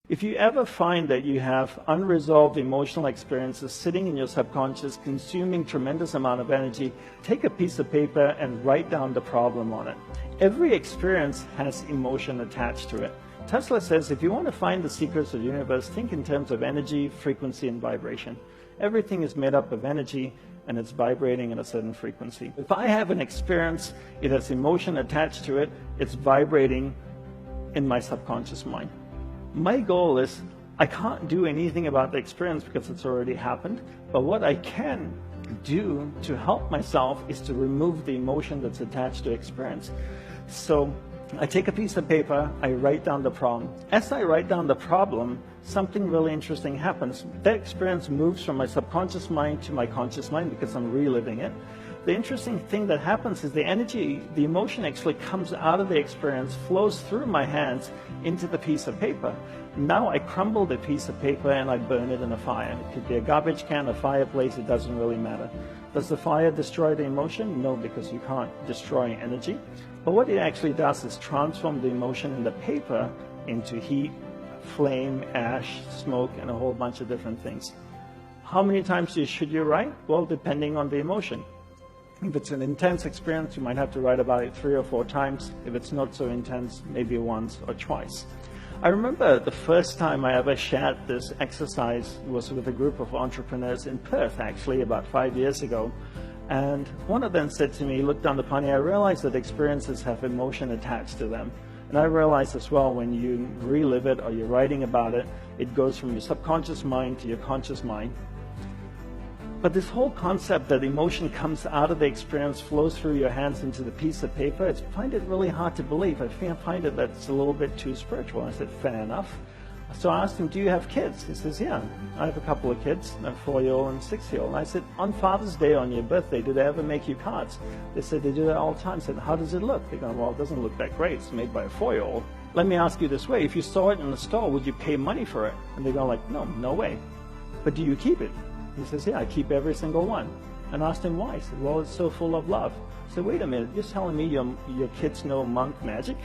If you ever find that you have unresolved emotional experiences sitting in your subconscious, consuming tremendous amount of energy, take a piece of paper and write down the problem on it. Every experience has emotion attached to it. Tesla says if you want to find the secrets of the universe, think in terms of energy, frequency, and vibration. Everything is made up of energy, and it's vibrating at a certain frequency. If I have an experience, it has emotion attached to it, it's vibrating in my subconscious mind. My goal is, I can't do anything about the experience because it's already happened, but what I can do to help myself is to remove the emotion that's attached to experience. So I take a piece of paper, I write down the problem. As I write down the problem, something really interesting happens. That experience moves from my subconscious mind to my conscious mind because I'm reliving it. The interesting thing that happens is the energy, the emotion actually comes out of the experience, flows through my hands into the piece of paper. Now I crumble the piece of paper and I burn it in a fire. It could be a garbage can, a fireplace, it doesn't really matter. Does the fire destroy the emotion? No, because you can't destroy energy. But what it actually does is transform the emotion in the paper into heat, flame, ash, smoke, and a whole bunch of different things. How many times should you write? Well, depending on the emotion. If it's an intense experience, you might have to write about it 3 or 4 times. If it's not so intense, maybe once or twice. I remember the first time I ever shared this exercise was with a group of entrepreneurs in Perth, actually, about 5 years ago. And one of them said to me, look down the pony, I realized that experiences have emotion attached to them. And I realized as well, when you relive it or you're writing about it, it goes from your subconscious mind to your conscious mind. But this whole concept that emotion comes out of the experience, flows through your hands into the piece of paper, I find it really hard to believe. I find it that's a little bit too spiritual. I said, fair enough. So I asked him, do you have kids? He says, yeah, I have a couple of kids, a 4-year-old and a 6-year-old. And I said, on Father's Day, on your birthday, do they ever make you cards? They said, they do that all the time. I said, how does it look? They go, well, it doesn't look that great. It's made by a 4-year-old. Let me ask you this way. If you saw it in the store, would you pay money for it? And they go like, no, no way. But do you keep it? He says, yeah, I keep every single one. And I asked him why. He said, well, it's so full of love. I said, wait a minute, you're telling me your kids know monk magic?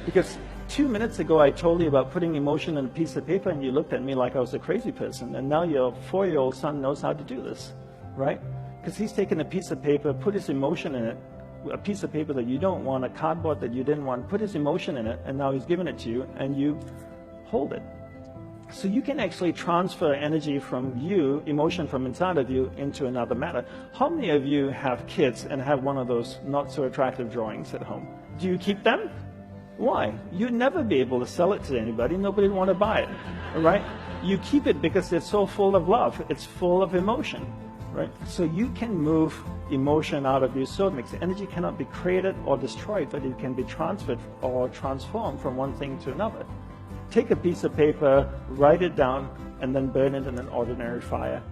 Because 2 minutes ago, I told you about putting emotion in a piece of paper, and you looked at me like I was a crazy person. And now your 4-year-old son knows how to do this, right? Because he's taken a piece of paper, put his emotion in it, a piece of paper that you don't want, a cardboard that you didn't want, put his emotion in it, and now he's given it to you, and you hold it. So you can actually transfer energy from you, emotion from inside of you, into another matter. How many of you have kids and have one of those not so attractive drawings at home? Do you keep them? Why? You'd never be able to sell it to anybody. Nobody would want to buy it, right? You keep it because it's so full of love. It's full of emotion, right? So you can move emotion out of you. So it makes energy cannot be created or destroyed, but it can be transferred or transformed from one thing to another. Take a piece of paper, write it down, and then burn it in an ordinary fire.